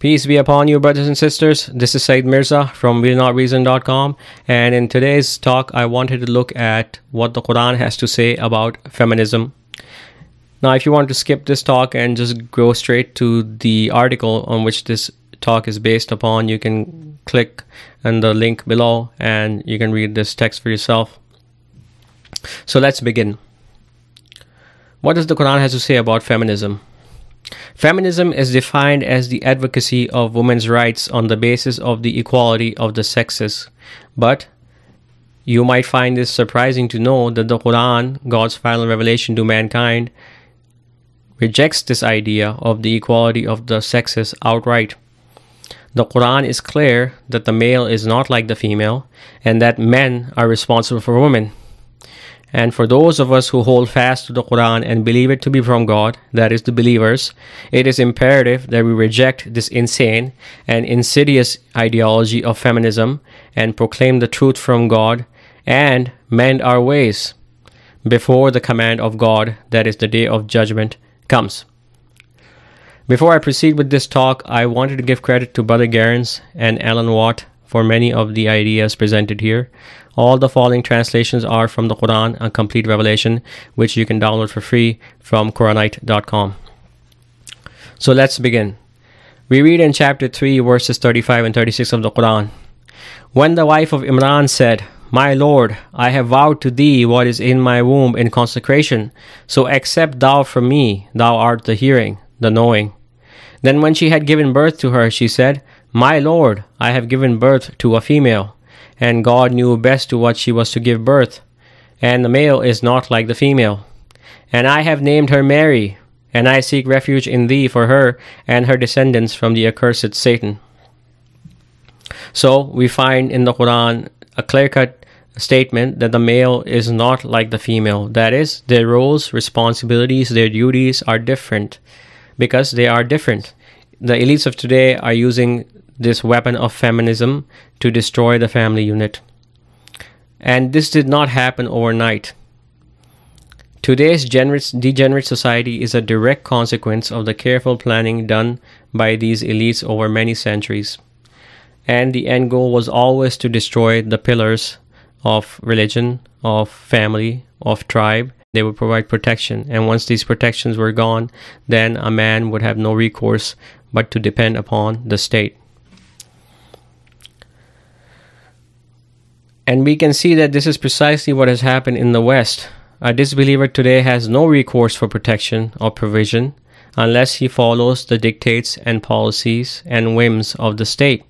Peace be upon you, brothers and sisters. This is Said Mirza from willnotreason.com, and in today's talk I wanted to look at what the Quran has to say about feminism. Now, if you want to skip this talk and just go straight to the article on which this talk is based upon, you can click on the link below and you can read this text for yourself. So let's begin. What does the Quran have to say about feminism? Feminism is defined as the advocacy of women's rights on the basis of the equality of the sexes. But you might find this surprising to know that the Quran, God's final revelation to mankind, rejects this idea of the equality of the sexes outright. The Quran is clear that the male is not like the female and that men are responsible for women. And for those of us who hold fast to the Quran and believe it to be from God, that is, the believers, it is imperative that we reject this insane and insidious ideology of feminism and proclaim the truth from God and mend our ways before the command of God, that is, the day of judgment, comes. Before I proceed with this talk, I wanted to give credit to Brother Gerrans and Alan Watt for many of the ideas presented here. All the following translations are from the Quran, a complete revelation, which you can download for free from Qur'anite.com. So let's begin. We read in chapter 3, verses 35 and 36 of the Quran. When the wife of Imran said, "My Lord, I have vowed to thee what is in my womb in consecration, so accept thou from me, thou art the hearing, the knowing." Then when she had given birth to her, she said, "My Lord, I have given birth to a female. And God knew best to what she was to give birth, and the male is not like the female. And I have named her Mary, and I seek refuge in thee for her and her descendants from the accursed Satan." So we find in the Quran a clear-cut statement that the male is not like the female. That is, their roles, responsibilities, their duties are different because they are different. The elites of today are using this weapon of feminism to destroy the family unit. And this did not happen overnight. Today's degenerate society is a direct consequence of the careful planning done by these elites over many centuries. And the end goal was always to destroy the pillars of religion, of family, of tribe. They would provide protection. And once these protections were gone, then a man would have no recourse but to depend upon the state. And we can see that this is precisely what has happened in the West. A disbeliever today has no recourse for protection or provision unless he follows the dictates and policies and whims of the state.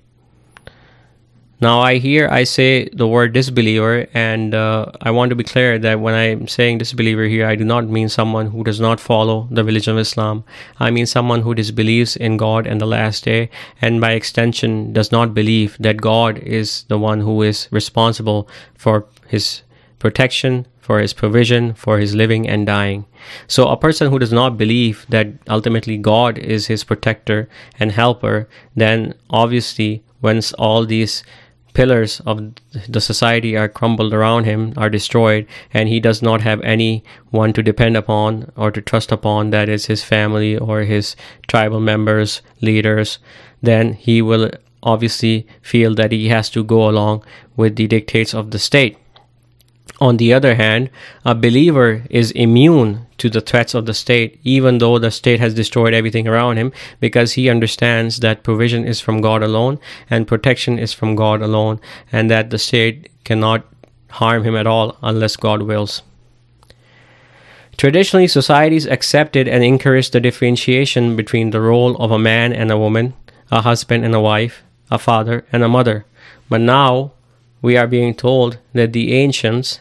Now, I say the word disbeliever, and I want to be clear that when I'm saying disbeliever here, I do not mean someone who does not follow the religion of Islam. I mean someone who disbelieves in God and the last day, and by extension does not believe that God is the one who is responsible for his protection, for his provision, for his living and dying. So a person who does not believe that ultimately God is his protector and helper, then obviously once all these pillars of the society are crumbled around him, are destroyed, and he does not have anyone to depend upon or to trust upon, that is his family or his tribal members, leaders, then he will obviously feel that he has to go along with the dictates of the state. On the other hand, a believer is immune to the threats of the state, even though the state has destroyed everything around him, because he understands that provision is from God alone and protection is from God alone, and that the state cannot harm him at all unless God wills. Traditionally, societies accepted and encouraged the differentiation between the role of a man and a woman, a husband and a wife, a father and a mother. But now we are being told that the ancients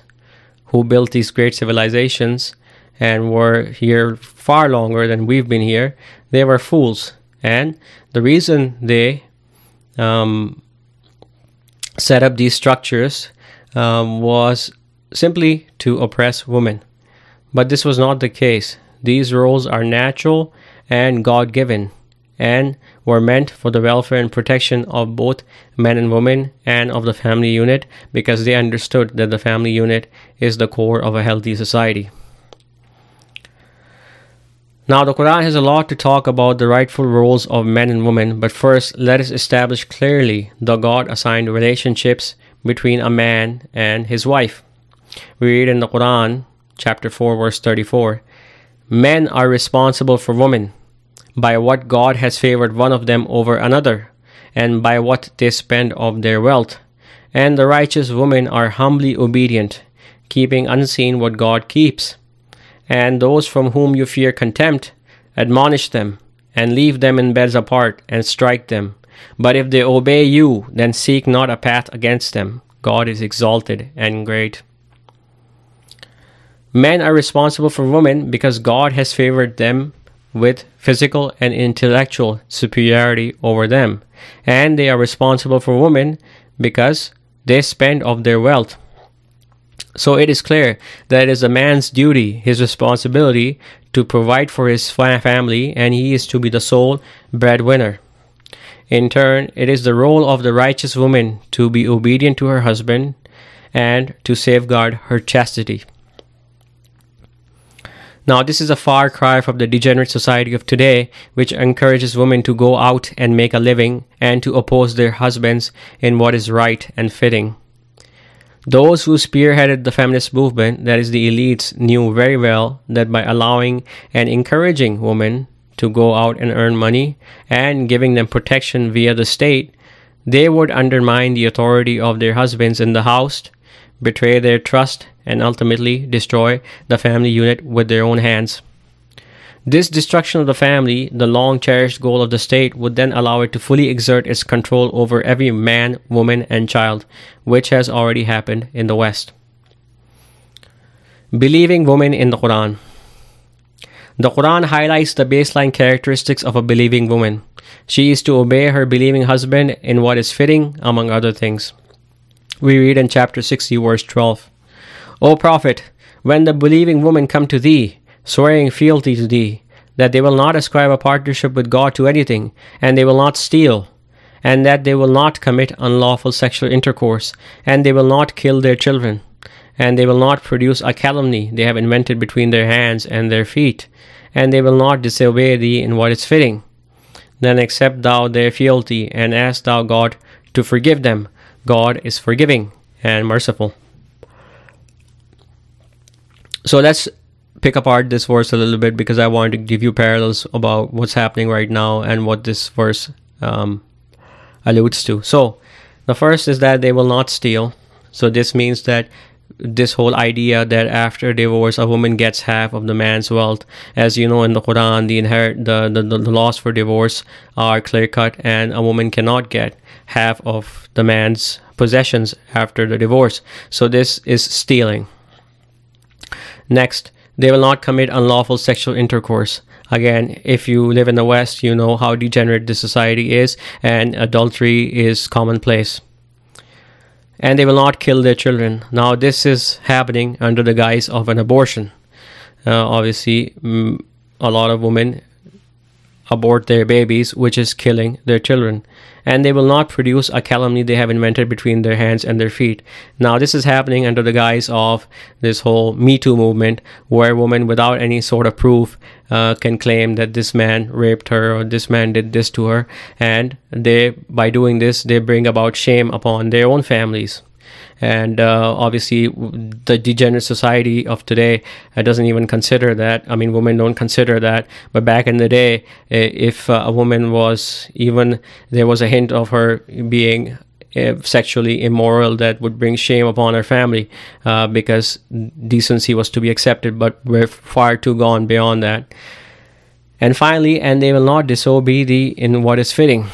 who built these great civilizations and were here far longer than we've been here, they were fools. And the reason they set up these structures was simply to oppress women. But this was not the case. These roles are natural and God-given, and were meant for the welfare and protection of both men and women and of the family unit, because they understood that the family unit is the core of a healthy society. Now, the Quran has a lot to talk about the rightful roles of men and women, but first, let us establish clearly the God assigned relationships between a man and his wife. We read in the Quran, chapter 4, verse 34, "Men are responsible for women by what God has favored one of them over another, and by what they spend of their wealth. And the righteous women are humbly obedient, keeping unseen what God keeps. And those from whom you fear contempt, admonish them, and leave them in beds apart, and strike them. But if they obey you, then seek not a path against them. God is exalted and great." Men are responsible for women because God has favored them with physical and intellectual superiority over them. And they are responsible for women because they spend of their wealth. So it is clear that it is a man's duty, his responsibility, to provide for his family, and he is to be the sole breadwinner. In turn, it is the role of the righteous woman to be obedient to her husband and to safeguard her chastity. Now, this is a far cry from the degenerate society of today, which encourages women to go out and make a living and to oppose their husbands in what is right and fitting. Those who spearheaded the feminist movement, that is the elites, knew very well that by allowing and encouraging women to go out and earn money and giving them protection via the state, they would undermine the authority of their husbands in the house, betray their trust, and ultimately destroy the family unit with their own hands. This destruction of the family, the long-cherished goal of the state, would then allow it to fully exert its control over every man, woman, and child, which has already happened in the West. Believing women in the Quran. The Quran highlights the baseline characteristics of a believing woman. She is to obey her believing husband in what is fitting, among other things. We read in chapter 60, verse 12, "O Prophet, when the believing women come to thee, swearing fealty to thee, that they will not ascribe a partnership with God to anything, and they will not steal, and that they will not commit unlawful sexual intercourse, and they will not kill their children, and they will not produce a calumny they have invented between their hands and their feet, and they will not disobey thee in what is fitting, then accept thou their fealty, and ask thou God to forgive them. God is forgiving and merciful." So let's pick apart this verse a little bit, because I want to give you parallels about what's happening right now and what this verse alludes to. So the first is that they will not steal. So this means that this whole idea that after divorce a woman gets half of the man's wealth, as you know, in the Quran, the laws for divorce are clear cut, and a woman cannot get half of the man's possessions after the divorce. So this is stealing. Next, they will not commit unlawful sexual intercourse. Again, if you live in the West, you know how degenerate this society is, and adultery is commonplace. And they will not kill their children. Now, this is happening under the guise of an abortion. Obviously, a lot of women abort their babies, which is killing their children. And they will not produce a calumny they have invented between their hands and their feet. Now, this is happening under the guise of this whole Me Too movement, where women without any sort of proof can claim that this man raped her or this man did this to her. And by doing this, they bring about shame upon their own families. And obviously, the degenerate society of today doesn't even consider that. I mean, women don't consider that. But back in the day, if a woman was there was a hint of her being sexually immoral, that would bring shame upon her family, because decency was to be accepted. But we're far too gone beyond that. And finally, and they will not disobey thee in what is fitting.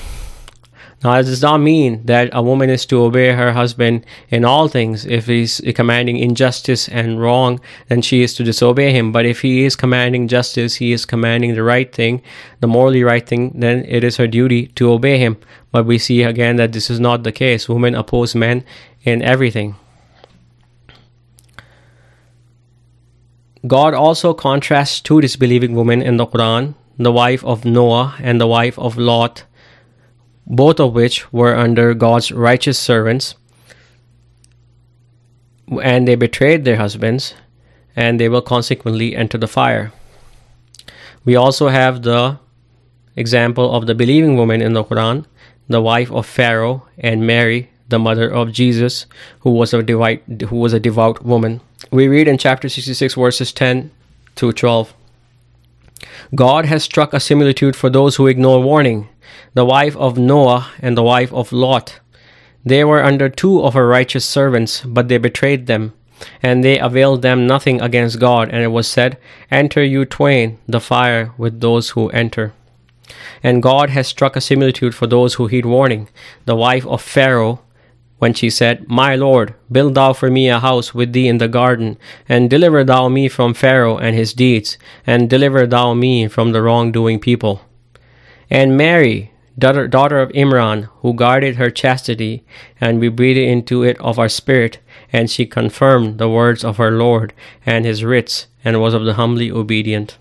Now, it does not mean that a woman is to obey her husband in all things. If he's commanding injustice and wrong, then she is to disobey him. But if he is commanding justice, he is commanding the right thing, the morally right thing, then it is her duty to obey him. But we see again that this is not the case. Women oppose men in everything. God also contrasts two disbelieving women in the Quran, the wife of Noah and the wife of Lot, both of which were under God's righteous servants, and they betrayed their husbands, and they will consequently enter the fire. We also have the example of the believing woman in the Quran, the wife of Pharaoh, and Mary, the mother of Jesus, who was a devout woman. We read in chapter 66, verses 10 to 12. God has struck a similitude for those who ignore warning, the wife of Noah and the wife of Lot. They were under two of her righteous servants, but they betrayed them, and they availed them nothing against God. And it was said, "Enter you twain the fire with those who enter." And God has struck a similitude for those who heed warning, the wife of Pharaoh, when she said, "My Lord, build thou for me a house with thee in the garden, and deliver thou me from Pharaoh and his deeds, and deliver thou me from the wrongdoing people." And Mary, daughter of Imran, who guarded her chastity, and we breathed into it of our spirit, and she confirmed the words of her Lord and his writs, and was of the humbly obedient.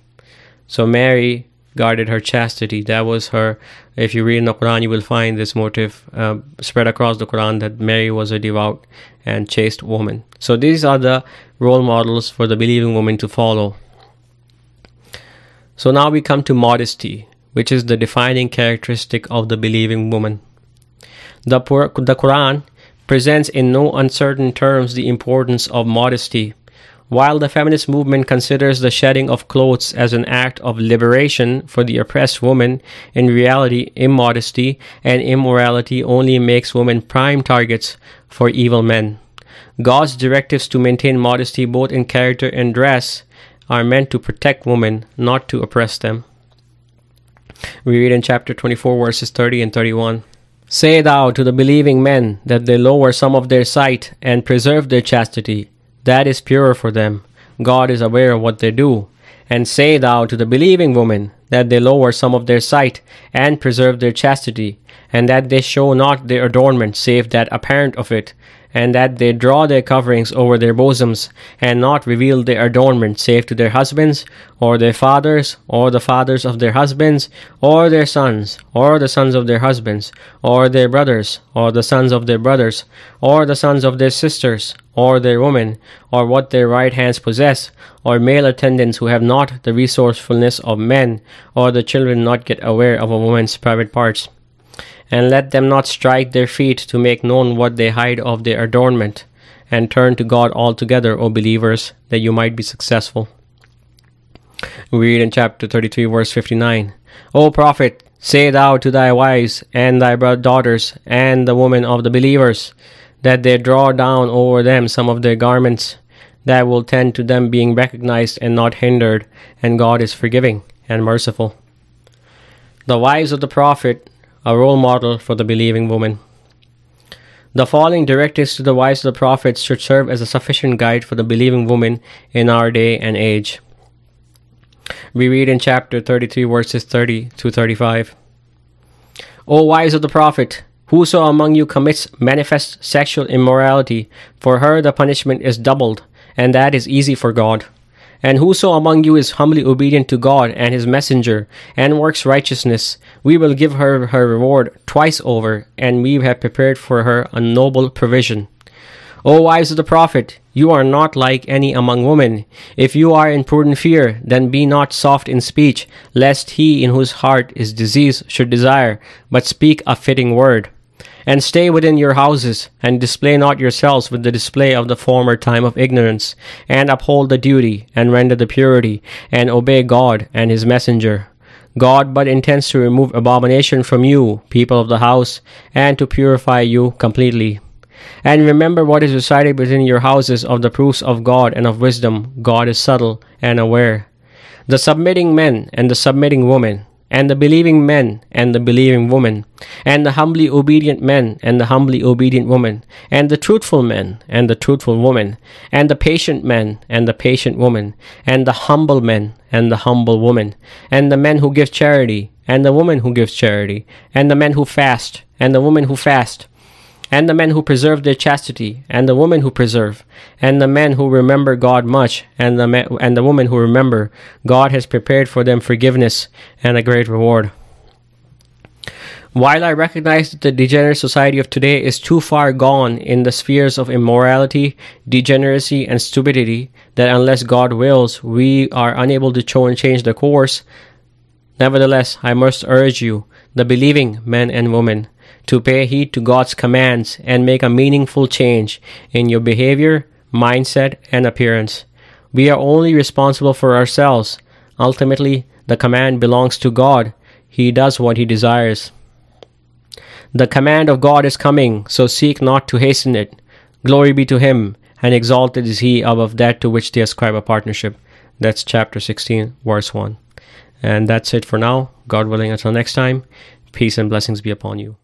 So Mary guarded her chastity. That was her. If you read in the Quran, you will find this motive spread across the Quran, that Mary was a devout and chaste woman. So these are the role models for the believing woman to follow. So now we come to modesty, which is the defining characteristic of the believing woman. The Quran presents in no uncertain terms the importance of modesty. While the feminist movement considers the shedding of clothes as an act of liberation for the oppressed woman, in reality, immodesty and immorality only makes women prime targets for evil men. God's directives to maintain modesty both in character and dress are meant to protect women, not to oppress them. We read in chapter 24, verses 30 and 31. "Say thou to the believing men that they lower some of their sight and preserve their chastity. That is purer for them. God is aware of what they do. And say thou to the believing women that they lower some of their sight and preserve their chastity, and that they show not their adornment save that apparent of it, and that they draw their coverings over their bosoms, and not reveal their adornment save to their husbands, or their fathers, or the fathers of their husbands, or their sons, or the sons of their husbands, or their brothers, or the sons of their brothers, or the sons of their sisters, or their women, or what their right hands possess, or male attendants who have not the resourcefulness of men, or the children not yet aware of a woman's private parts. And let them not strike their feet to make known what they hide of their adornment, and turn to God altogether, O believers, that you might be successful." We read in chapter 33, verse 59, "O prophet, say thou to thy wives and thy daughters and the women of the believers, that they draw down over them some of their garments, that will tend to them being recognized and not hindered, and God is forgiving and merciful." The wives of the prophet, a role model for the believing woman. The following directives to the wives of the prophets should serve as a sufficient guide for the believing woman in our day and age. We read in chapter 33, verses 30 to 35. "O wives of the prophet, whoso among you commits manifest sexual immorality, for her the punishment is doubled, and that is easy for God. And whoso among you is humbly obedient to God and his messenger, and works righteousness, we will give her her reward twice over, and we have prepared for her a noble provision. O wives of the prophet, you are not like any among women. If you are in prudent fear, then be not soft in speech, lest he in whose heart is disease should desire, but speak a fitting word. And stay within your houses, and display not yourselves with the display of the former time of ignorance, and uphold the duty, and render the purity, and obey God and his messenger. God but intends to remove abomination from you, people of the house, and to purify you completely. And remember what is recited within your houses of the proofs of God and of wisdom. God is subtle and aware. The submitting men and the submitting women, and the believing men and the believing woman, and the humbly obedient men and the humbly obedient woman, and the truthful men and the truthful woman, and the patient men and the patient woman, and the humble men and the humble woman, and the men who give charity and the woman who gives charity, and the men who fast and the woman who fast, and the men who preserve their chastity, and the women who preserve, and the men who remember God much, and the women who remember, God has prepared for them forgiveness and a great reward. While I recognize that the degenerate society of today is too far gone in the spheres of immorality, degeneracy, and stupidity, that unless God wills, we are unable to change the course, Nevertheless, I must urge you, the believing men and women, to pay heed to God's commands and make a meaningful change in your behavior, mindset, and appearance. We are only responsible for ourselves. Ultimately, the command belongs to God. He does what He desires. The command of God is coming, so seek not to hasten it. Glory be to Him, and exalted is He above that to which they ascribe a partnership. That's chapter 16, verse 1. And that's it for now. God willing, until next time, peace and blessings be upon you.